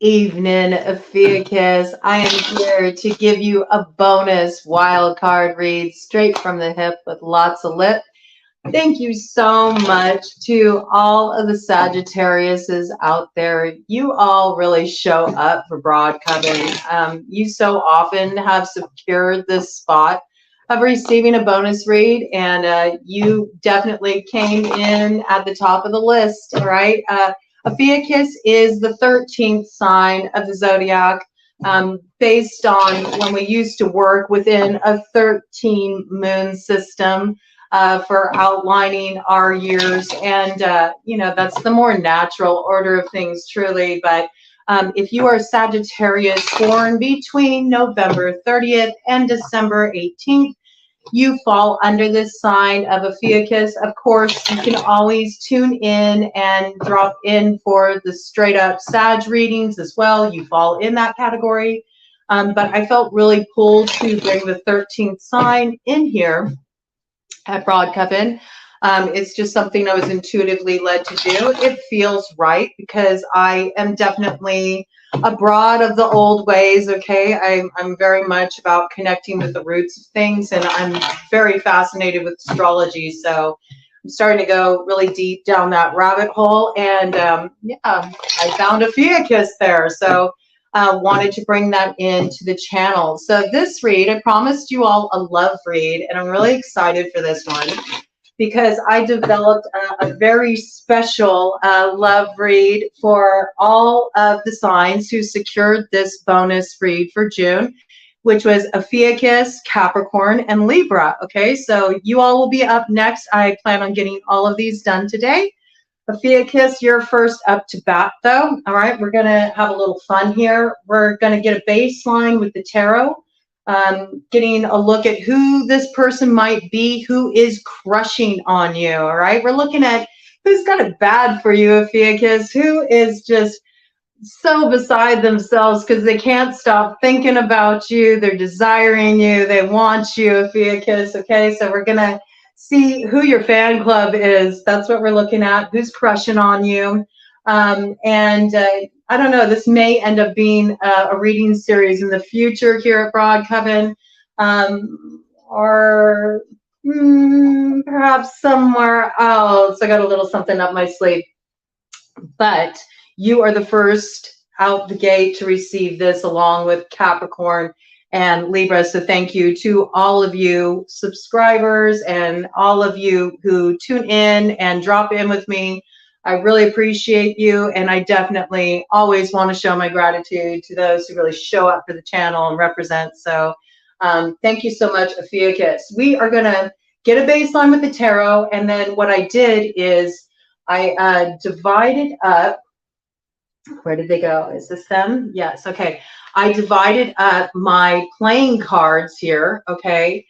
evening, Ophiuchus. I am here to give you a bonus wild card read straight from the hip with lots of lip. Thank you so much to all of the Sagittariuses out there. You all really show up for BroadCoven. You so often have secured this spot of receiving a bonus read, and you definitely came in at the top of the list, all right? Ophiuchus is the 13th sign of the zodiac, based on when we used to work within a 13 moon system for outlining our years. And, you know, that's the more natural order of things, truly. But if you are Sagittarius born between November 30th and December 18th, you fall under this sign of Ophiuchus. Of course, you can always tune in and drop in for the straight up Sag readings as well. You fall in that category. But I felt really pulled to bring the 13th sign in here at BroadCoven. It's just something I was intuitively led to do. It feels right because I am definitely abroad of the old ways, okay? I'm very much about connecting with the roots of things, and I'm very fascinated with astrology, so I'm starting to go really deep down that rabbit hole, and yeah, I found Ophiuchus there, so wanted to bring that into the channel. So this read, I promised you all a love read, and I'm really excited for this one because I developed a very special love read for all of the signs who secured this bonus read for June, which was Ophiuchus, Capricorn, and Libra. Okay, so you all will be up next. I plan on getting all of these done today. Ophiuchus, you're first up to bat, though. All right, we're going to have a little fun here. We're going to get a baseline with the tarot, getting a look at who this person might be, who is crushing on you. All right, we're looking at who's got it bad for you, Ophiuchus, who is just so beside themselves because they can't stop thinking about you. They're desiring you. They want you, Ophiuchus. Okay, so we're going to see who your fan club is. That's what we're looking at. Who's crushing on you? I don't know, this may end up being a reading series in the future here at BroadCoven, or perhaps somewhere else. I got a little something up my sleeve. But you are the first out the gate to receive this, along with Capricorn and Libra. So thank you to all of you subscribers and all of you who tune in and drop in with me. I really appreciate you, and I definitely always want to show my gratitude to those who really show up for the channel and represent. So thank you so much, Ophiuchus. We are going to get a baseline with the tarot, and then what I did is I divided up. Where did they go? Is this them? Yes. Okay. I divided up my playing cards here, okay,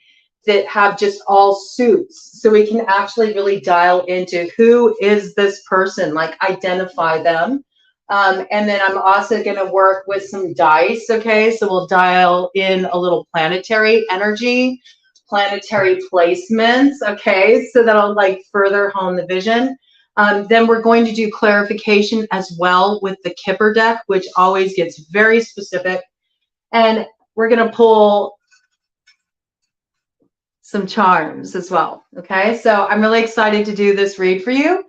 that have just all suits, so we can actually really dial into who is this person, like identify them. And then I'm also going to work with some dice, okay, so we'll dial in a little planetary energy, planetary placements, okay, so that'll like further hone the vision. Then we're going to do clarification as well with the Kipper deck, which always gets very specific. And we're going to pull some charms as well. Okay, so I'm really excited to do this read for you.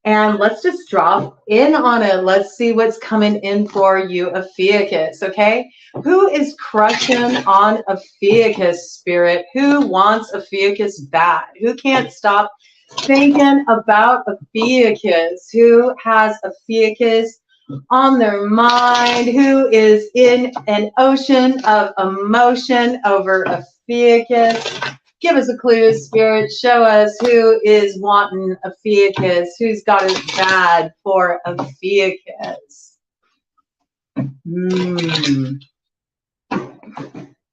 And let's just drop in on it. Let's see what's coming in for you, Ophiuchus. Okay, who is crushing on Ophiuchus, spirit? Who wants Ophiuchus bad? Who can't stop thinking about Ophiuchus? Who has Ophiuchus on their mind? Who is in an ocean of emotion over Ophiuchus? Give us a clue, spirit. Show us who is wanting Ophiuchus. Who's got it bad for Ophiuchus?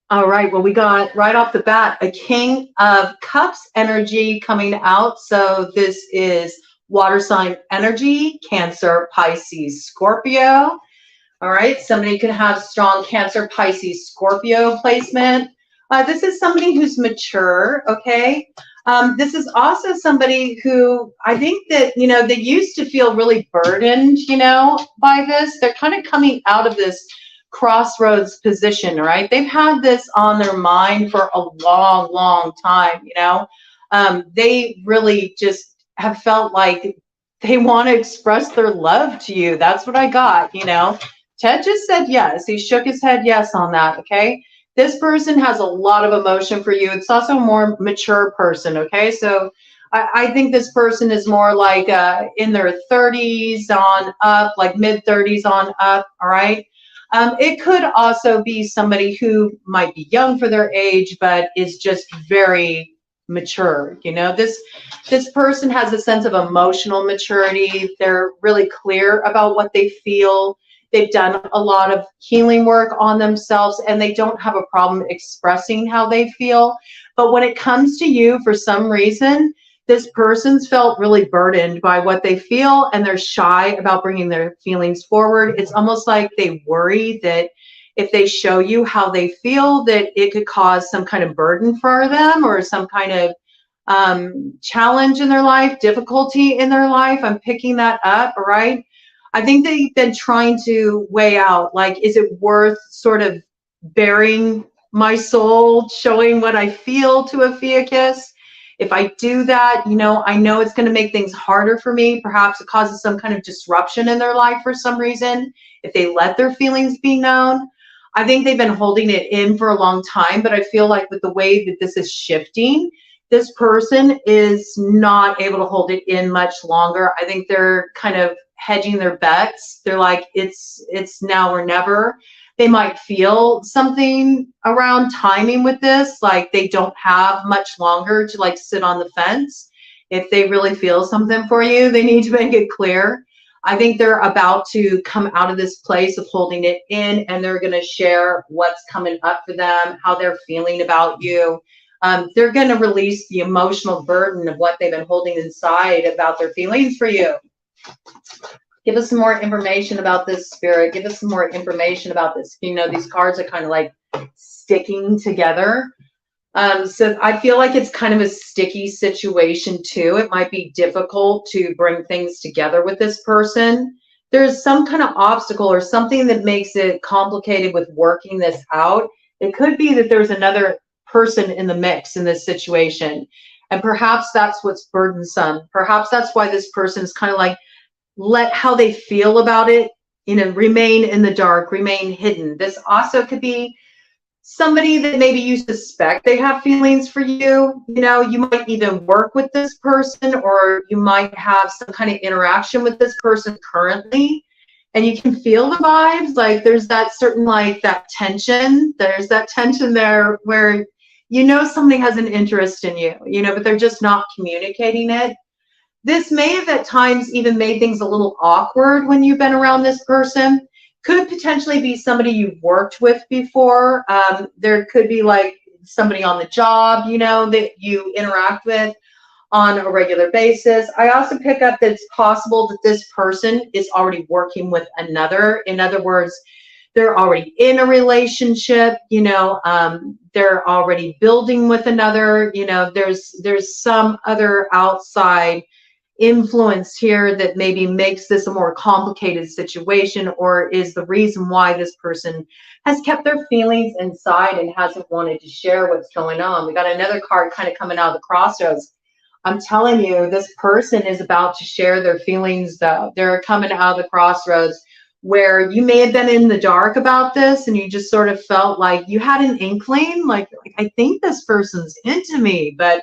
All right, well, we got right off the bat a King of Cups energy coming out. So this is water sign energy, Cancer, Pisces, Scorpio. All right, somebody could have strong Cancer, Pisces, Scorpio placement. This is somebody who's mature, okay? This is also somebody who I think that, you know, they used to feel really burdened, you know, by this. They're kind of coming out of this crossroads position, right? They've had this on their mind for a long, long time, you know. They really just have felt like they want to express their love to you. That's what I got, you know. Ted just said yes. He shook his head yes on that, okay? This person has a lot of emotion for you. It's also a more mature person, okay? So I think this person is more like in their 30s on up, like mid-30s on up, all right? It could also be somebody who might be young for their age, but is just very mature. You know, this person has a sense of emotional maturity. They're really clear about what they feel. They've done a lot of healing work on themselves, and they don't have a problem expressing how they feel. But when it comes to you, for some reason, this person's felt really burdened by what they feel, and they're shy about bringing their feelings forward. It's almost like they worry that if they show you how they feel, that it could cause some kind of burden for them or some kind of challenge in their life, difficulty in their life. I'm picking that up, all right? I think they've been trying to weigh out, like, is it worth sort of bearing my soul, showing what I feel to Ophiuchus? If I do that, you know, I know it's going to make things harder for me. Perhaps it causes some kind of disruption in their life for some reason, if they let their feelings be known. I think they've been holding it in for a long time, but I feel like with the way that this is shifting, this person is not able to hold it in much longer. I think they're kind of hedging their bets. They're like, it's now or never. They might feel something around timing with this, like they don't have much longer to like sit on the fence. If they really feel something for you, they need to make it clear. I think they're about to come out of this place of holding it in, and they're going to share what's coming up for them, how they're feeling about you. They're going to release the emotional burden of what they've been holding inside about their feelings for you. Give us some more information about this, Spirit. Give us some more information about this. You know, these cards are kind of like sticking together. So I feel like it's kind of a sticky situation too. It might be difficult to bring things together with this person. There's some kind of obstacle or something that makes it complicated with working this out. It could be that there's another person in the mix in this situation. And perhaps that's what's burdensome. Perhaps that's why this person is kind of like, let how they feel about it, you know, remain in the dark, remain hidden. This also could be somebody that maybe you suspect they have feelings for you. You know, you might even work with this person, or you might have some kind of interaction with this person currently, and you can feel the vibes. Like there's that certain, like that tension. There's that tension there where you know somebody has an interest in you, you know, but they're just not communicating it. This may have at times even made things a little awkward when you've been around this person. Could potentially be somebody you've worked with before. There could be like somebody on the job, you know, that you interact with on a regular basis. I also pick up that it's possible that this person is already working with another. In other words, they're already in a relationship, you know, they're already building with another, you know, there's some other outside influence here that maybe makes this a more complicated situation, or is the reason why this person has kept their feelings inside and hasn't wanted to share what's going on. We got another card kind of coming out of the crossroads. I'm telling you, this person is about to share their feelings though. They're coming out of the crossroads where you may have been in the dark about this and you just sort of felt like you had an inkling, like I think this person's into me, but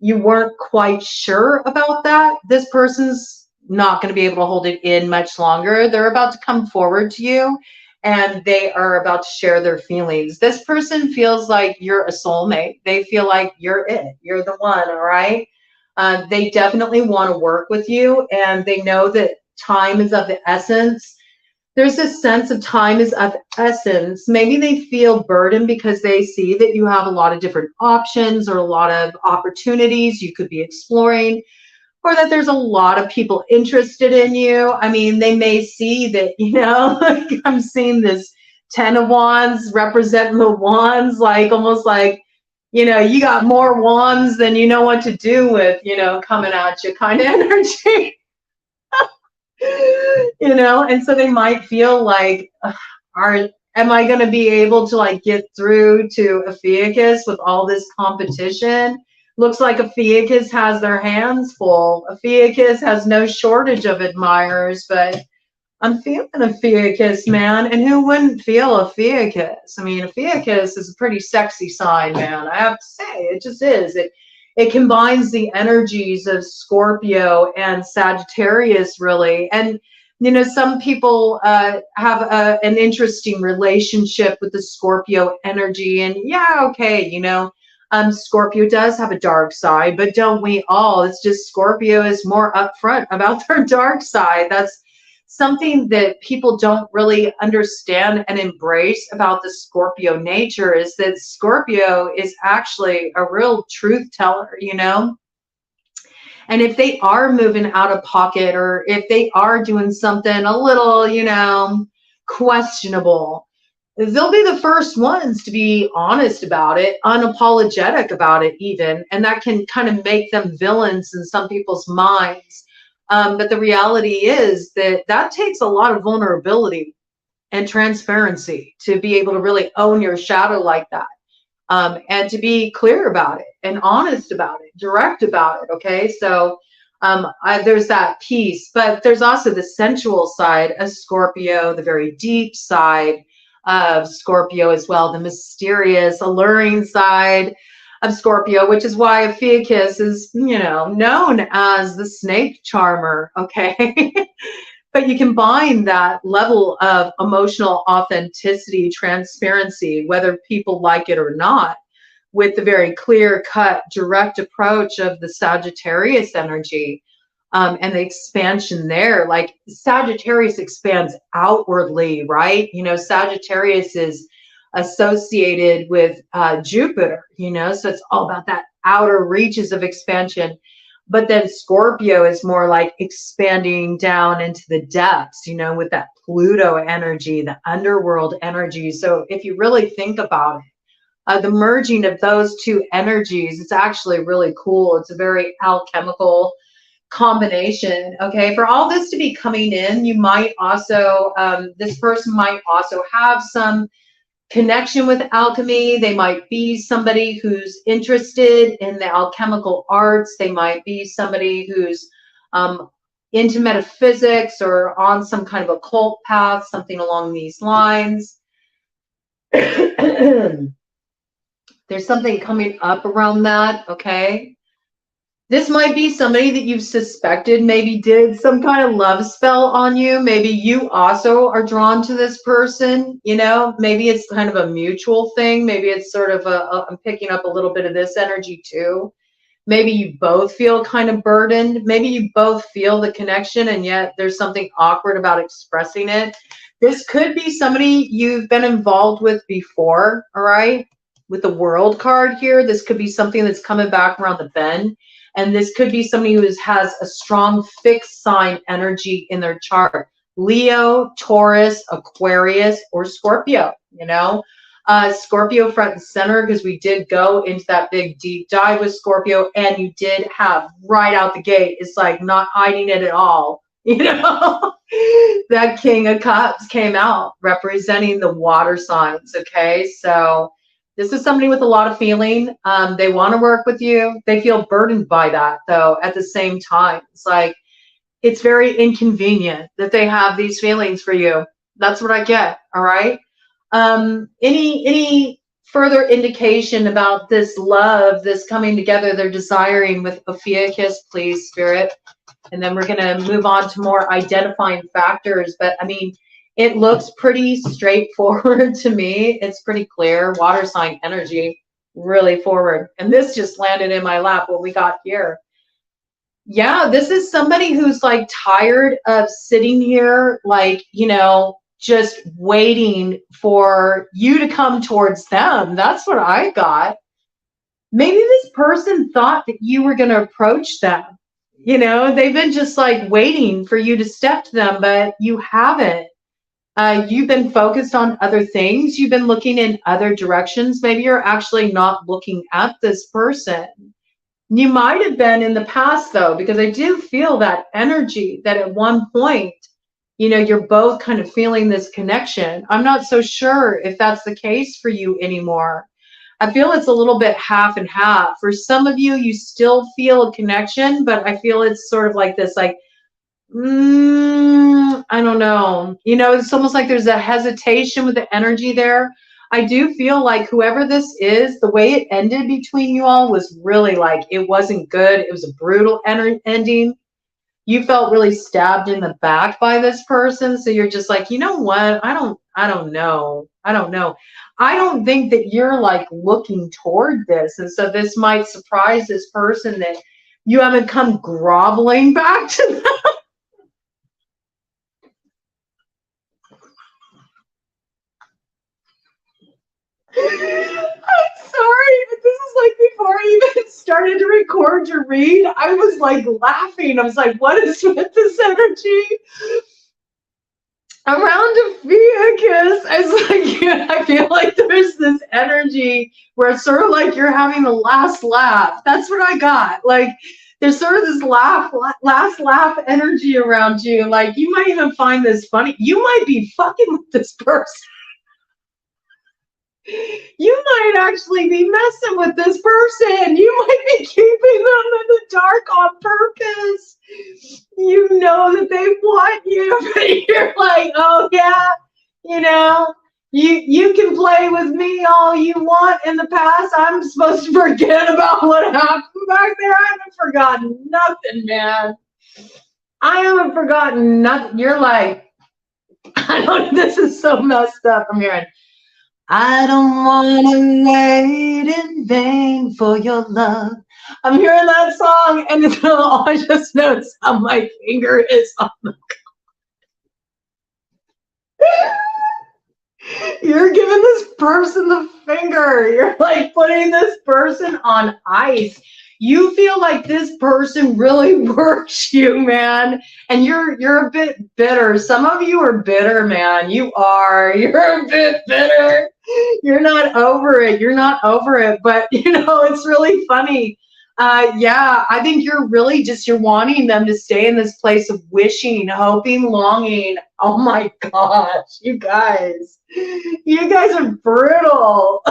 you weren't quite sure about that. This person's not going to be able to hold it in much longer. They're about to come forward to you and they are about to share their feelings. This person feels like you're a soulmate. They feel like you're it. You're the one, all right? They definitely want to work with you, and they know that time is of the essence. There's this sense of time is of essence. Maybe they feel burdened because they see that you have a lot of different options or a lot of opportunities you could be exploring, or that there's a lot of people interested in you. I mean, they may see that, you know, like I'm seeing this 10 of Wands representing the Wands, like almost like you know, you got more wands than you know what to do with, you know, coming at you kind of energy. You know, and so they might feel like, am I going to be able to like get through to Ophiuchus with all this competition? Looks like Ophiuchus has their hands full. Ophiuchus has no shortage of admirers, but I'm feeling Ophiuchus, man. And who wouldn't feel Ophiuchus? I mean, Ophiuchus is a pretty sexy sign, man. I have to say, it just is. It combines the energies of Scorpio and Sagittarius, really. And, you know, some people have an interesting relationship with the Scorpio energy. And yeah, okay, you know, Scorpio does have a dark side, but don't we all? It's just Scorpio is more upfront about their dark side. That's something that people don't really understand and embrace about the Scorpio nature, is that Scorpio is actually a real truth teller, you know? And if they are moving out of pocket, or if they are doing something a little, you know, questionable, they'll be the first ones to be honest about it, unapologetic about it even, and that can kind of make them villains in some people's minds. But the reality is that that takes a lot of vulnerability and transparency to be able to really own your shadow like that, and to be clear about it and honest about it, direct about it. Okay, so there's that piece, but there's also the sensual side of Scorpio, the very deep side of Scorpio as well, the mysterious, alluring side of Scorpio, which is why Ophiuchus is, you know, known as the snake charmer, okay? But you combine that level of emotional authenticity, transparency, whether people like it or not, with the very clear-cut, direct approach of the Sagittarius energy, and the expansion there. Like Sagittarius expands outwardly, right? You know, Sagittarius is associated with Jupiter, you know, so it's all about that outer reaches of expansion. But then Scorpio is more like expanding down into the depths, you know, with that Pluto energy, the underworld energy. So if you really think about it, the merging of those two energies, it's actually really cool. It's a very alchemical combination. Okay, for all this to be coming in, you might also, this person might also have some connection with alchemy. They might be somebody who's interested in the alchemical arts. They might be somebody who's into metaphysics or on some kind of occult path, something along these lines. There's something coming up around that, okay? This might be somebody that you've suspected maybe did some kind of love spell on you. Maybe you also are drawn to this person, you know? Maybe it's kind of a mutual thing. Maybe it's sort of I'm picking up a little bit of this energy too. Maybe you both feel kind of burdened. Maybe you both feel the connection and yet there's something awkward about expressing it. This could be somebody you've been involved with before, all right? With the World card here, this could be something that's coming back around the bend. And this could be somebody who has a strong fixed sign energy in their chart. Leo, Taurus, Aquarius, or Scorpio, you know. Scorpio front and center, because we did go into that big deep dive with Scorpio, and you did have right out the gate, it's like not hiding it at all, you know. That King of Cups came out representing the water signs, okay. So this is somebody with a lot of feeling. They want to work with you. They feel burdened by that, though, at the same time. It's like, it's very inconvenient that they have these feelings for you. That's what I get, all right? Any further indication about this love, this coming together they're desiring with Ophiuchus, please, Spirit? And then we're going to move on to more identifying factors. But, I mean, it looks pretty straightforward to me. It's pretty clear. Water sign energy, really forward. And this just landed in my lap, what we got here. Yeah, this is somebody who's like tired of sitting here, like, you know, just waiting for you to come towards them. That's what I got. Maybe this person thought that you were going to approach them. You know, they've been just like waiting for you to step to them, but you haven't. You've been focused on other things. You've been looking in other directions. Maybe you're actually not looking at this person. You might have been in the past, though, because I do feel that energy that at one point, you know, you're both kind of feeling this connection. I'm not so sure if that's the case for you anymore. I feel it's a little bit half and half. For some of you, you still feel a connection, but I feel it's sort of like this, like, I don't know. You know, it's almost like there's a hesitation with the energy there. I do feel like whoever this is, the way it ended between you all was really like, it wasn't good. It was a brutal ending. You felt really stabbed in the back by this person. So you're just like, you know what? I don't know. I don't know. I don't think that you're like looking toward this. And so this might surprise this person that you haven't come groveling back to them. I'm sorry, but this is like before I even started to record your read. I was like laughing. I was like, what is with this energy? Around Ophiuchus, I was like, yeah, I feel like there's this energy where it's sort of like you're having the last laugh. That's what I got. Like, there's sort of this last laugh energy around you. Like, you might even find this funny. You might be fucking with this person. You might actually be messing with this person. You might be keeping them in the dark on purpose. You know that they want you, but you're like, oh yeah, you know, you can play with me all you want in the past. I'm supposed to forget about what happened back there. I haven't forgotten nothing, man. I haven't forgotten nothing. You're like, I don't, this is so messed up. I'm hearing, I don't want to wait in vain for your love. I'm hearing that song, and I just notice how my finger is on the. You're giving this person the finger. You're like putting this person on ice. You feel like this person really works you, man, and you're a bit bitter. Some of you are bitter, man. You are. You're a bit bitter. You're not over it. You're not over it. But you know, it's really funny. Yeah, I think you're really just, you're wanting them to stay in this place of wishing, hoping, longing. Oh my gosh, you guys are brutal.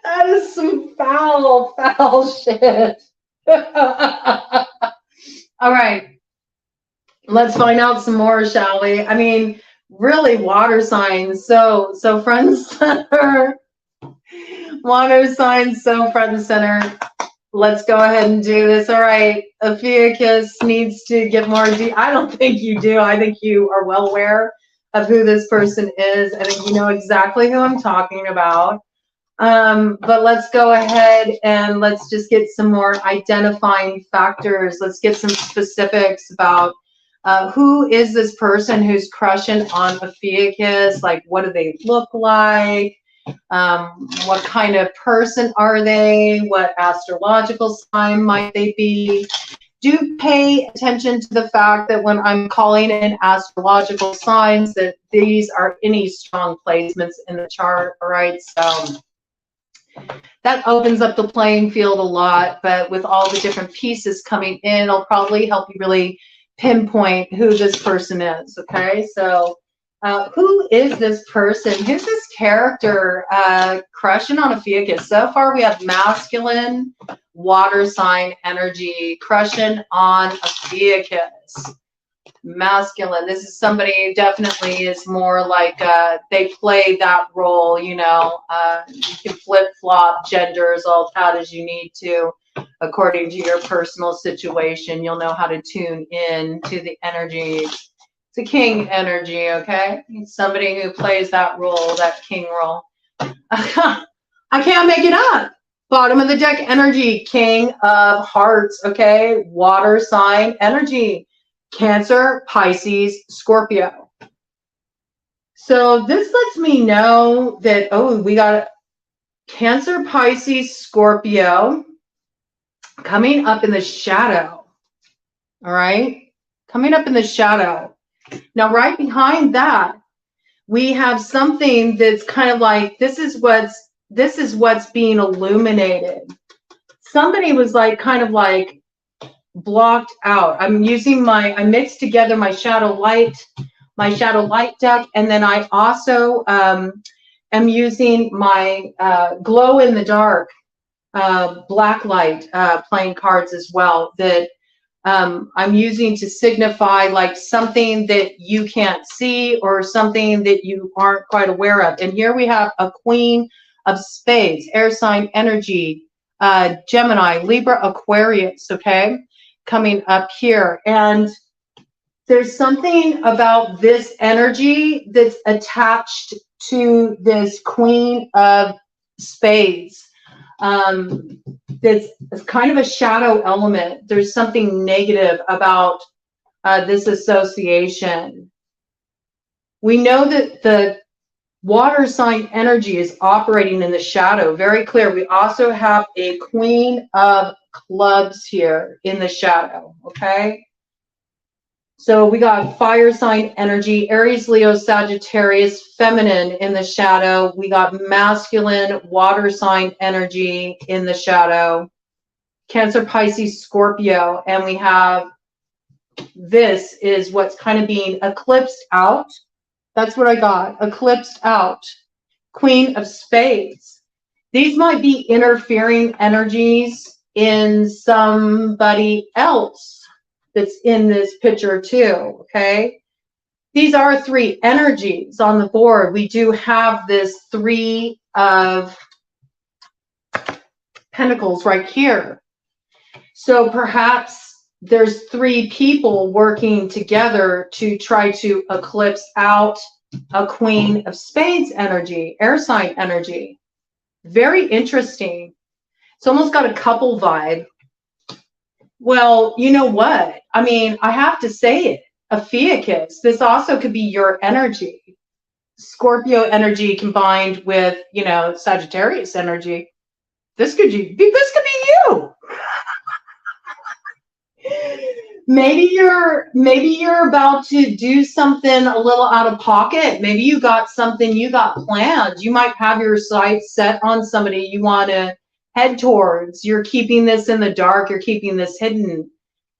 That is some foul shit. All right, let's find out some more, shall we? I mean, really, water signs. So front and center. Water signs, so front and center. Let's go ahead and do this. All right, Ophiuchus needs to get more. I don't think you do. I think you are well aware of who this person is. I think you know exactly who I'm talking about. But let's go ahead and let's just get some more identifying factors. Let's get some specifics about who is this person who's crushing on Ophiuchus? Like, what do they look like? What kind of person are they? What astrological sign might they be? Do pay attention to the fact that when I'm calling in astrological signs, that these are any strong placements in the chart, all right? So that opens up the playing field a lot, but with all the different pieces coming in, it'll probably help you really pinpoint who this person is, okay? So who is this person? Who's this character crushing on Ophiuchus? So far we have masculine water sign energy crushing on Ophiuchus. Masculine. This is somebody who definitely is more like they play that role, you know. You can flip-flop genders all out as you need to according to your personal situation. You'll know how to tune in to the energy. It's a king energy, okay? It's somebody who plays that role, that king role. I can't make it up. Bottom of the deck energy, king of hearts, okay? Water sign energy. Cancer, Pisces, Scorpio. So this lets me know that, oh, we got Cancer, Pisces, Scorpio coming up in the shadow. All right. coming up in the shadow. Now, right behind that, we have something that's kind of like, this is what's being illuminated. Somebody was like, kind of like blocked out. I'm using I mixed together my shadow light deck, and then I also am using my glow in the dark black light playing cards as well, that I'm using to signify like something that you can't see or something that you aren't quite aware of. And here we have a Queen of Spades, air sign energy, Gemini, Libra, Aquarius, okay, coming up here. And there's something about this energy that's attached to this Queen of Spades. That's kind of a shadow element. There's something negative about this association. We know that the water sign energy is operating in the shadow, very clear. We also have a Queen of Clubs here in the shadow, okay? So we got fire sign energy, Aries, Leo, Sagittarius, feminine in the shadow. We got masculine water sign energy in the shadow, Cancer, Pisces, Scorpio. And we have, this is what's kind of being eclipsed out. That's what I got, eclipsed out, Queen of Spades. These might be interfering energies in somebody else that's in this picture too, okay? These are three energies on the board. We do have this Three of Pentacles right here. So perhaps there's three people working together to try to eclipse out a Queen of Spades energy, air sign energy. Very interesting. It's almost got a couple vibe. Well, you know what? I mean, I have to say it. Ophiuchus, this also could be your energy. Scorpio energy combined with, you know, Sagittarius energy. This could be you. Maybe you're about to do something a little out of pocket. Maybe you got something you got planned. You might have your sights set on somebody you want to head towards. You're keeping this in the dark. You're keeping this hidden.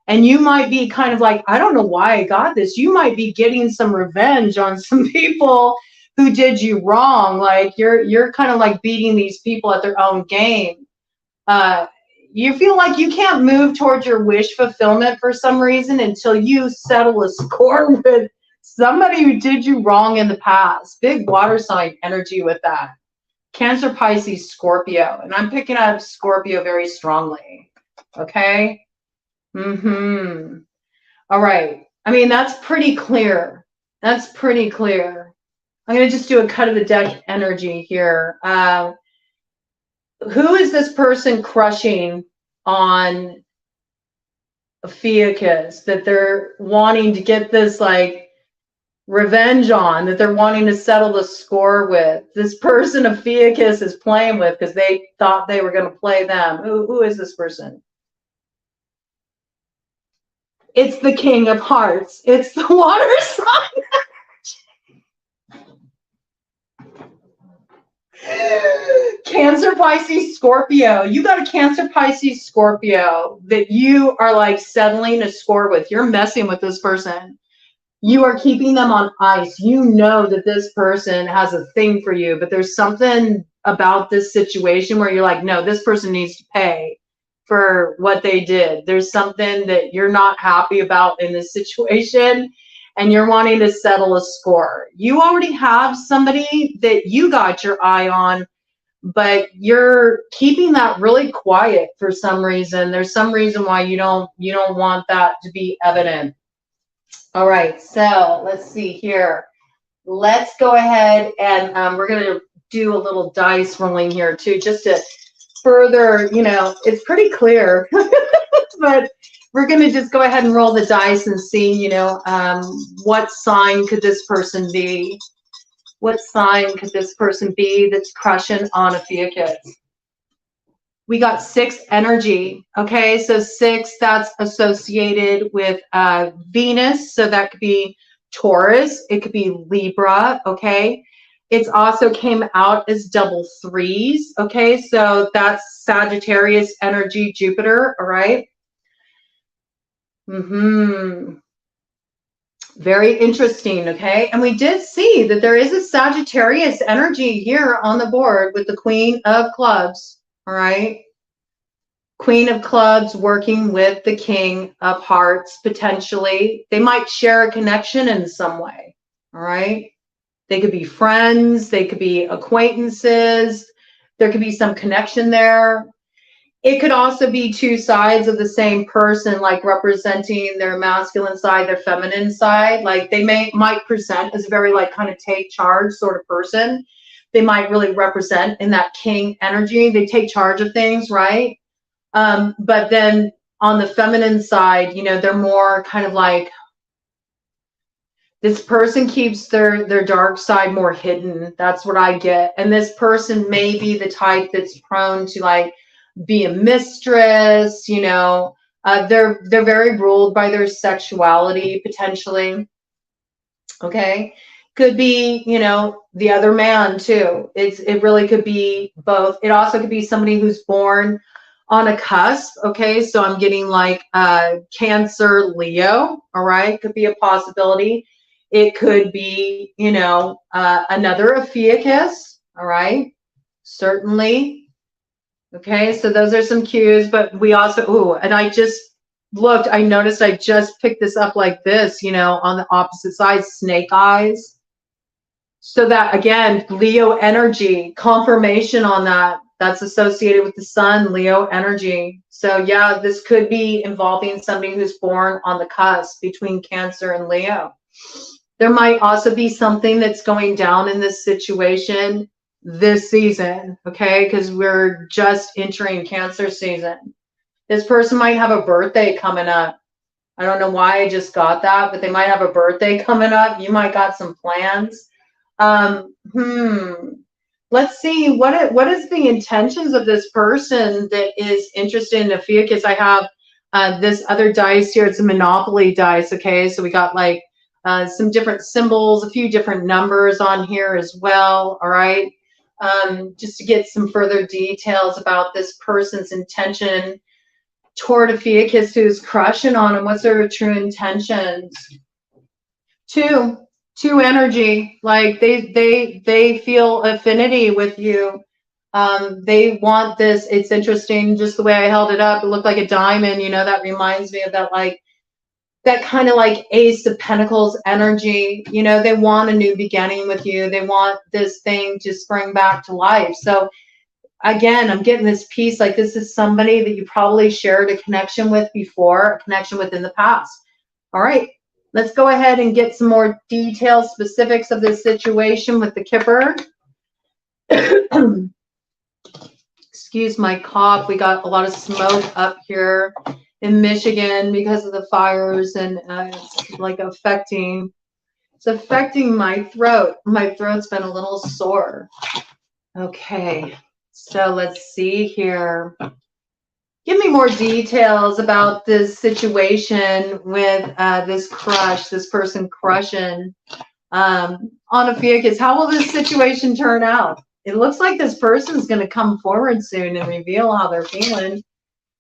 And you might be kind of like, I don't know why I got this. You might be getting some revenge on some people who did you wrong. Like you're kind of like beating these people at their own game. You feel like you can't move towards your wish fulfillment for some reason until you settle a score with somebody who did you wrong in the past. Big water sign energy with that. Cancer, Pisces, Scorpio. And I'm picking up Scorpio very strongly. Okay? All right. I mean, that's pretty clear. That's pretty clear. I'm going to just do a cut of the deck energy here. Who is this person crushing on Ophiuchus that they're wanting to get this like revenge on, that they're wanting to settle the score with? This person Ophiuchus is playing with because they thought they were going to play them. Who is this person? It's the King of Hearts. It's the water sign. Cancer, Pisces, Scorpio. You got a Cancer, Pisces, Scorpio that you are like settling a score with. You're messing with this person. You are keeping them on ice. You know that this person has a thing for you, but there's something about this situation where you're like, no, this person needs to pay for what they did. There's something that you're not happy about in this situation, and you're wanting to settle a score. You already have somebody that you got your eye on, but you're keeping that really quiet for some reason. There's some reason why you don't want that to be evident. All right, so let's see here. Let's go ahead and we're going to do a little dice rolling here too, just to further, you know, it's pretty clear, but we're going to just go ahead and roll the dice and see, you know, what sign could this person be? What sign could this person be that's crushing on Ophiuchus? We got 6 energy. Okay, so 6, that's associated with Venus. So that could be Taurus. It could be Libra. Okay. It's also came out as double 3s. Okay, so that's Sagittarius energy, Jupiter. All right. Very interesting. Okay, and we did see that there is a Sagittarius energy here on the board with the Queen of Clubs. All right. Queen of Clubs working with the King of Hearts, potentially. They might share a connection in some way. All right. They could be friends. They could be acquaintances. There could be some connection there. It could also be 2 sides of the same person, like representing their masculine side, their feminine side. Like they might present as a very like kind of take charge sort of person. They might really represent in that king energy. They take charge of things, right? But then on the feminine side, you know, they're more kind of like, this person keeps their dark side more hidden. That's what I get. And this person may be the type that's prone to like be a mistress, you know. They're very ruled by their sexuality potentially. Okay. Could be, you know, the other man too. It really could be both. It also could be somebody who's born on a cusp. Okay, so I'm getting like Cancer, Leo. All right, could be a possibility. It could be, you know, another Ophiuchus. All right, certainly. Okay, so those are some cues, but we also, ooh, and I just looked, I noticed I just picked this up like this, you know, on the opposite side, snake eyes. So that, again, Leo energy, confirmation on that. That's associated with the sun, Leo energy. So yeah, this could be involving somebody who's born on the cusp between Cancer and Leo. There might also be something that's going down in this situation this season, okay? Because we're just entering Cancer season. This person might have a birthday coming up. I don't know why I just got that, but they might have a birthday coming up. You might got some plans. Let's see, what is the intentions of this person that is interested in Ophiuchus? I have this other dice here. It's a Monopoly dice, okay? So we got like some different symbols, a few different numbers on here as well, all right? Just to get some further details about this person's intention toward Ophiuchus who's crushing on him. What's their true intentions? 2 energy, like they feel affinity with you. They want this. It's interesting, just the way I held it up, it looked like a diamond, you know. That reminds me of that, like that kind of like Ace of Pentacles energy, you know. They want a new beginning with you. They want this thing to spring back to life. So again, I'm getting this piece like this is somebody that you probably shared a connection with before, a connection with in the past. All right. Let's go ahead and get some more details, specifics of this situation with the Kipper. Excuse my cough. We got a lot of smoke up here in Michigan because of the fires, and it's like affecting my throat. My throat's been a little sore. Okay, so let's see here. Give me more details about this situation with this person crushing on Ophiuchus. How will this situation turn out? It looks like this person's going to come forward soon and reveal how they're feeling.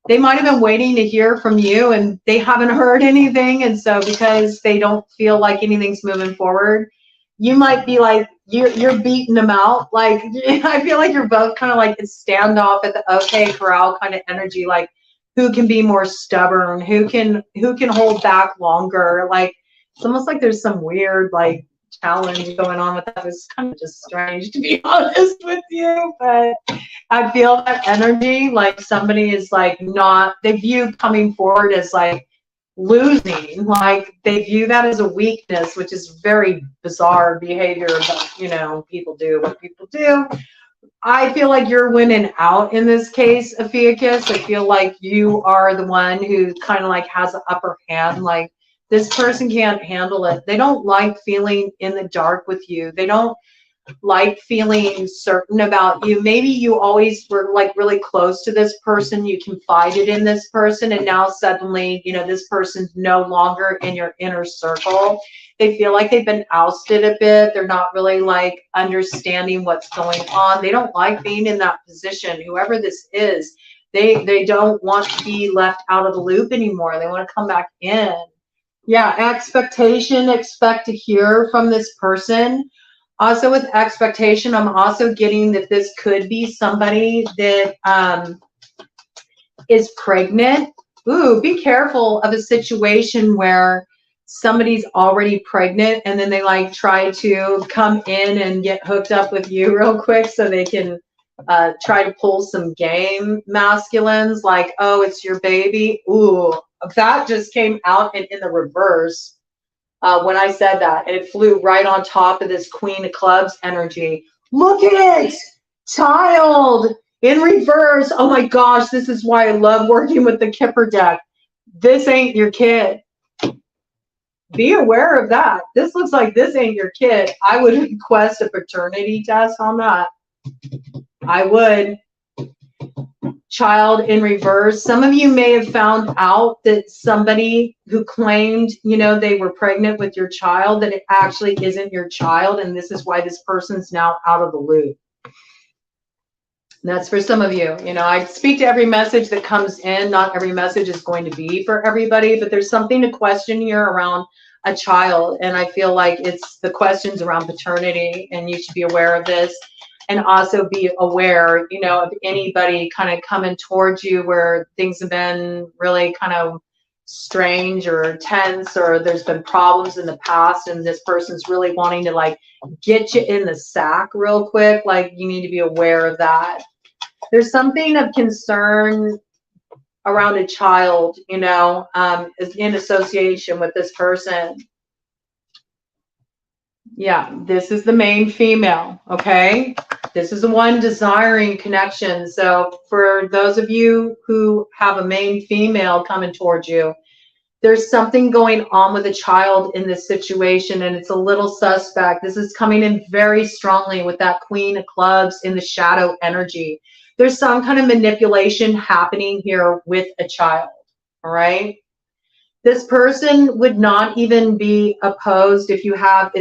They might have been waiting to hear from you and they haven't heard anything. And so because they don't feel like anything's moving forward, you might be like, you're beating them out. Like, I feel like you're both kind of like a standoff at the OK Corral kind of energy. Like, who can be more stubborn? Who can hold back longer? Like, it's almost like there's some weird like challenge going on with that. It's kind of just strange, to be honest with you. But I feel that energy, like somebody is like not, they view coming forward as like losing, like they view that as a weakness, which is very bizarre behavior, but you know, people do what people do. I feel like you're winning out in this case, Ophiuchus. I feel like you are the one who kind of like has the upper hand. Like, this person can't handle it. They don't like feeling in the dark with you. They don't, like feeling certain about you. Maybe you always were like really close to this person, you confided in this person, and now suddenly, you know, this person's no longer in your inner circle. They feel like they've been ousted a bit. They're not really like understanding what's going on. They don't like being in that position. Whoever this is, they don't want to be left out of the loop anymore. They want to come back in. Yeah, expectation, expect to hear from this person. Also with expectation, I'm also getting that this could be somebody that is pregnant. Ooh, be careful of a situation where somebody's already pregnant and then they like try to come in and get hooked up with you real quick so they can try to pull some game masculines like, oh, it's your baby. Ooh, that just came out in the reverse when I said that. And it flew right on top of this Queen of Clubs energy. Look at it! Child! In reverse. Oh my gosh, this is why I love working with the Kipper deck. This ain't your kid. Be aware of that. This looks like this ain't your kid. I would request a paternity test on that. I would. Child in reverse. Some of you may have found out that somebody who claimed, you know, they were pregnant with your child, that it actually isn't your child, and this is why this person's now out of the loop. And that's for some of you. You know, I speak to every message that comes in. Not every message is going to be for everybody, but there's something to question here around a child, and I feel like it's the questions around paternity, and you should be aware of this. And also be aware, you know, of anybody kind of coming towards you where things have been really kind of strange or tense, or there's been problems in the past, and this person's really wanting to like get you in the sack real quick. Like, you need to be aware of that. There's something of concern around a child, you know, in association with this person. Yeah, this is the main female, okay? This is the one desiring connection. So for those of you who have a main female coming towards you, there's something going on with a child in this situation, and it's a little suspect. This is coming in very strongly with that Queen of Clubs in the shadow energy. There's some kind of manipulation happening here with a child, all right? This person would not even be opposed if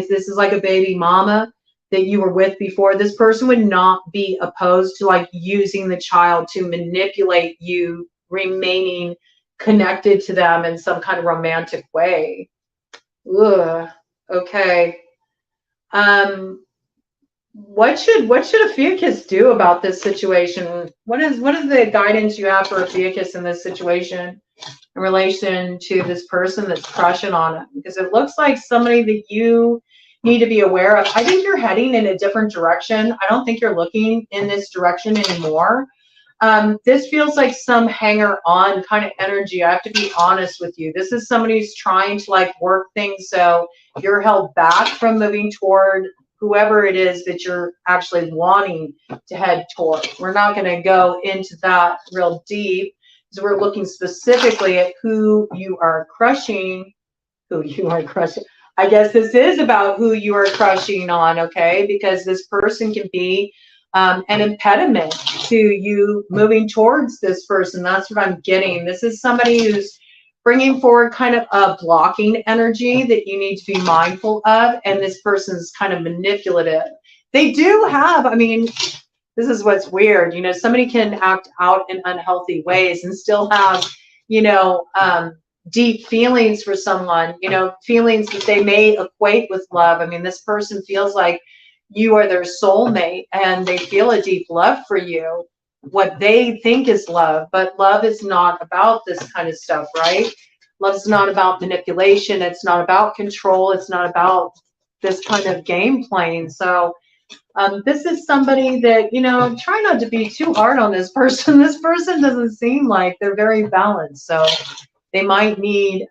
this is like a baby mama that you were with before. This person would not be opposed to like using the child to manipulate you remaining connected to them in some kind of romantic way. Ugh. Okay. What should Ophiuchus do about this situation? What is the guidance you have for Ophiuchus in this situation in relation to this person that's crushing on him? Because it looks like somebody that you need to be aware of. I think you're heading in a different direction. I don't think you're looking in this direction anymore. This feels like some hanger-on kind of energy. I have to be honest with you. This is somebody who's trying to like work things so you're held back from moving toward whoever it is that you're actually wanting to head toward. We're not going to go into that real deep, because we're looking specifically at who you are crushing. I guess this is about who you are crushing on, okay? Because this person can be an impediment to you moving towards this person. That's what I'm getting. This is somebody who's bringing forward kind of a blocking energy that you need to be mindful of, and this person's kind of manipulative. They do have, I mean, this is what's weird, you know, somebody can act out in unhealthy ways and still have, you know, deep feelings for someone, you know, feelings that they may equate with love. I mean, this person feels like you are their soulmate and they feel a deep love for you, what they think is love. But love is not about this kind of stuff, right? Love's not about manipulation. It's not about control. It's not about this kind of game playing. So this is somebody that, you know, try not to be too hard on this person. This person doesn't seem like they're very balanced. So they might need,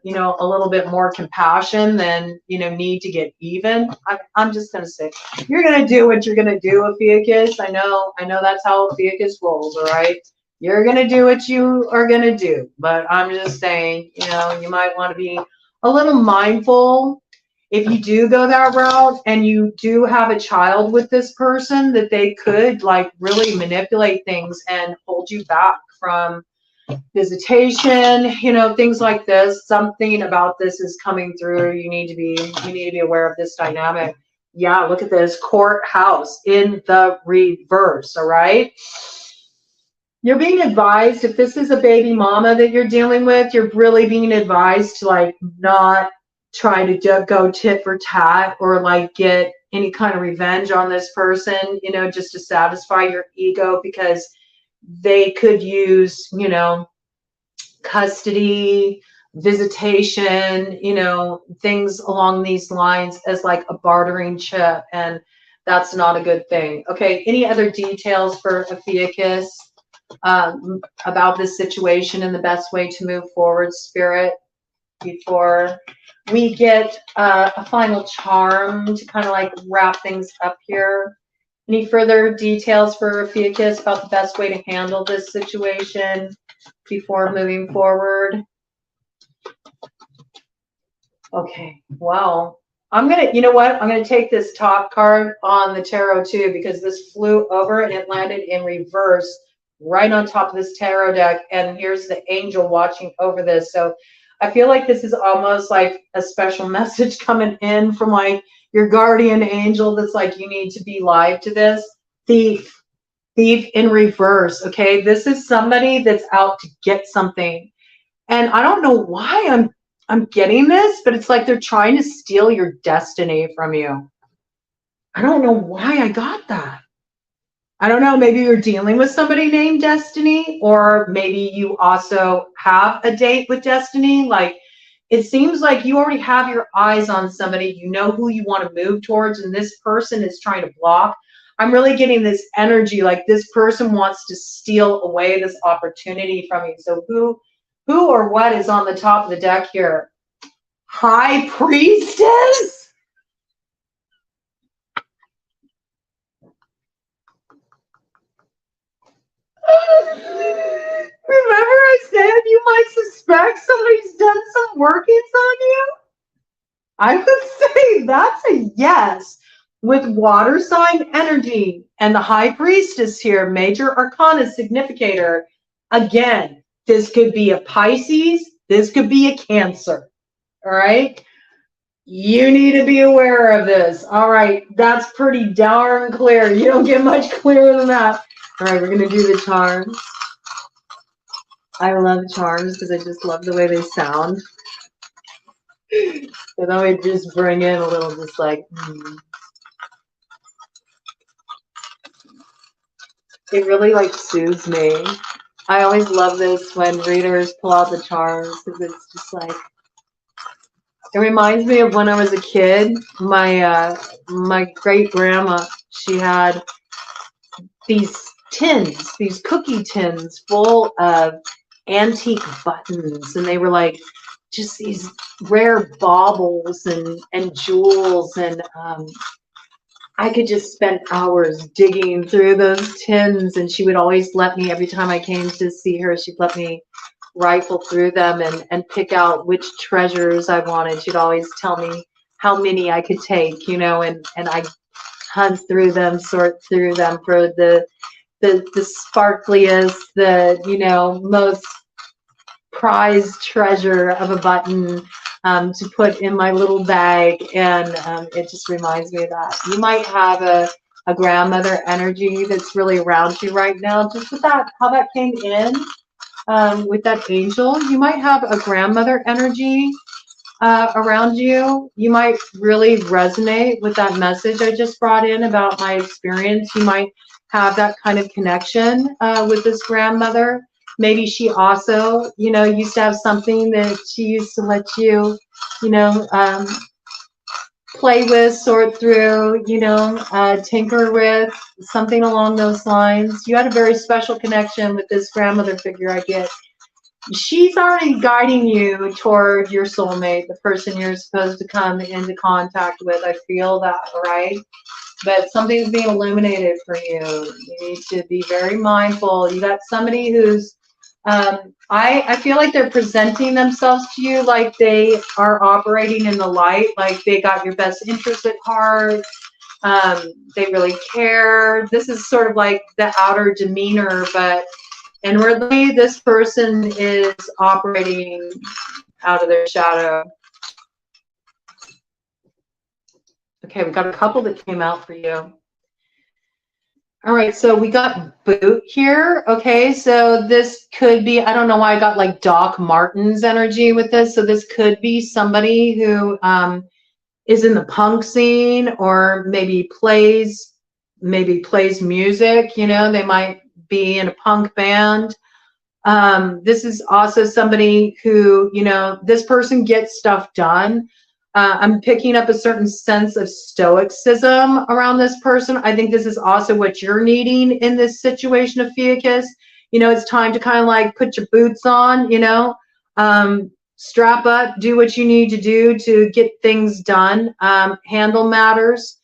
you know, a little bit more compassion than, you know, need to get even. I'm just going to say, you're going to do what you're going to do, Ophiuchus. I know that's how Ophiuchus rolls, all right? You're going to do what you are going to do. But I'm just saying, you know, you might want to be a little mindful if you do go that route and you do have a child with this person, that they could like really manipulate things and hold you back from visitation, you know, things like this. Something about this is coming through. You need to be aware of this dynamic. Yeah, look at this courthouse in the reverse. All right. You're being advised, if this is a baby mama that you're dealing with, you're really being advised to like not try to go tit for tat or like get any kind of revenge on this person, you know, just to satisfy your ego, because they could use, you know, custody, visitation, you know, things along these lines as like a bartering chip, and that's not a good thing. Okay, any other details for Ophiuchus about this situation and the best way to move forward, Spirit, before we get a final charm to kind of like wrap things up here? Any further details for Ophiuchus about the best way to handle this situation before moving forward? Okay, well, I'm gonna, you know what? I'm gonna take this top card on the tarot too, because this flew over and it landed in reverse right on top of this tarot deck. And here's the angel watching over this. So I feel like this is almost like a special message coming in from like your guardian angel that's like, you need to be live to this. Thief in reverse. Okay, this is somebody that's out to get something, and I don't know why I'm getting this, but it's like they're trying to steal your destiny from you. I don't know why I got that. I don't know, maybe you're dealing with somebody named Destiny, or maybe you also have a date with Destiny. Like, it seems like you already have your eyes on somebody, you know who you want to move towards, and this person is trying to block. I'm really getting this energy like this person wants to steal away this opportunity from you. So who or what is on the top of the deck here? High Priestess? Remember I said you might suspect somebody's done some workings on you? I would say that's a yes. With water sign energy and the High Priestess here, major arcana significator. Again, this could be a Pisces, this could be a Cancer. All right, you need to be aware of this. All right, that's pretty darn clear. You don't get much clearer than that. All right, we're gonna do the charms. I love charms because I just love the way they sound. So then we just bring in a little, just like, It really like soothes me. I always love this when readers pull out the charms, because it's just like, it reminds me of when I was a kid. My great grandma, she had these tins, these cookie tins full of antique buttons, and they were like just these rare baubles and jewels, and I could just spend hours digging through those tins, and she would always let me, every time I came to see her, she'd let me rifle through them and pick out which treasures I wanted. She'd always tell me how many I could take, you know, and I hunt through them, sort through them for the sparkliest, the, you know, most prized treasure of a button to put in my little bag. And it just reminds me of that. You might have a grandmother energy that's really around you right now, just with that, how that came in with that angel. You might have a grandmother energy around you. You might really resonate with that message I just brought in about my experience. You might have that kind of connection with this grandmother. Maybe she also, you know, used to have something that she used to let you, you know, play with, sort through, you know, tinker with, something along those lines. You had a very special connection with this grandmother figure, I get. She's already guiding you toward your soulmate, the person you're supposed to come into contact with. I feel that, right? But something's being illuminated for you. You need to be very mindful. You got somebody who's I feel like they're presenting themselves to you like they are operating in the light, like they got your best interest at heart. They really care. This is sort of like the outer demeanor, but inwardly, this person is operating out of their shadow. Okay, we've got a couple that came out for you. All right, so we got boot here. Okay, so this could be, I don't know why I got like Doc Martens energy with this. So this could be somebody who is in the punk scene, or maybe plays music. You know, they might be in a punk band. This is also somebody who, you know, this person gets stuff done. I'm picking up a certain sense of stoicism around this person. I think this is also what you're needing in this situation, Ophiuchus. You know, it's time to kind of like put your boots on, you know, strap up, do what you need to do to get things done, handle matters.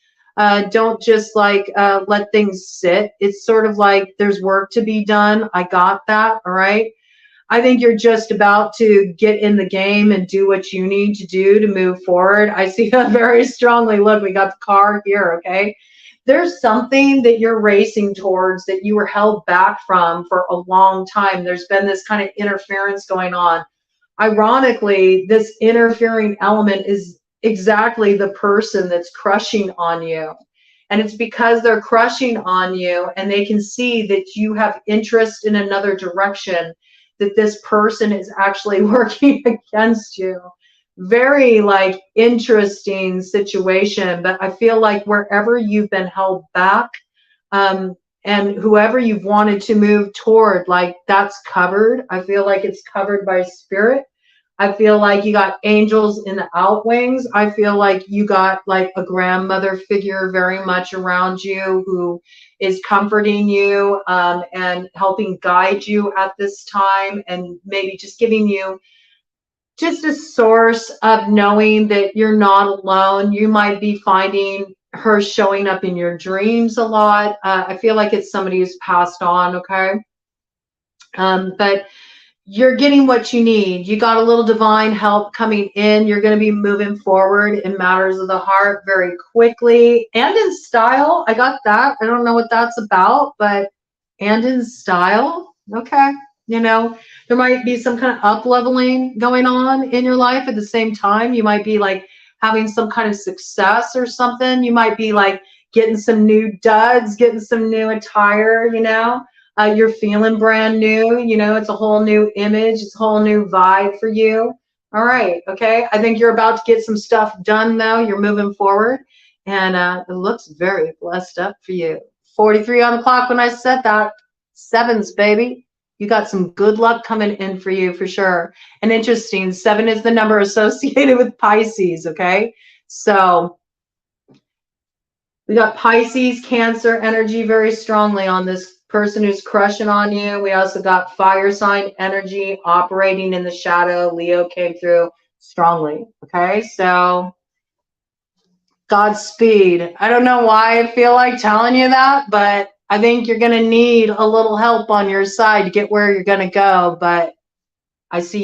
Don't just like let things sit. It's sort of like there's work to be done. I got that. All right. I think you're just about to get in the game and do what you need to do to move forward. I see that very strongly. Look, we got the car here, okay? There's something that you're racing towards that you were held back from for a long time. There's been this kind of interference going on. Ironically, this interfering element is exactly the person that's crushing on you. And it's because they're crushing on you and they can see that you have interest in another direction, that this person is actually working against you. Very like interesting situation, but I feel like wherever you've been held back, and whoever you've wanted to move toward, like that's covered. I feel like it's covered by spirit. I feel like you got angels in the outwings. I feel like you got like a grandmother figure very much around you who is comforting you and helping guide you at this time, and maybe just giving you just a source of knowing that you're not alone. You might be finding her showing up in your dreams a lot. I feel like it's somebody who's passed on, okay? But you're getting what you need. You got a little divine help coming in. You're going to be moving forward in matters of the heart very quickly and in style. I got that. I don't know what that's about, but and in style. Okay. You know, there might be some kind of up leveling going on in your life at the same time. You might be like having some kind of success or something. You might be like getting some new duds, getting some new attire, you know. You're feeling brand new, you know, it's a whole new image, it's a whole new vibe for you. All right, okay. I think you're about to get some stuff done though. You're moving forward, and it looks very blessed up for you. 43 on the clock when I said that. Sevens, baby. You got some good luck coming in for you for sure. And interesting, 7 is the number associated with Pisces, okay? So we got Pisces, Cancer energy very strongly on this person who's crushing on you. We also got fire sign energy operating in the shadow. Leo came through strongly. Okay, so Godspeed. I don't know why I feel like telling you that, but I think you're going to need a little help on your side to get where you're going to go. But I see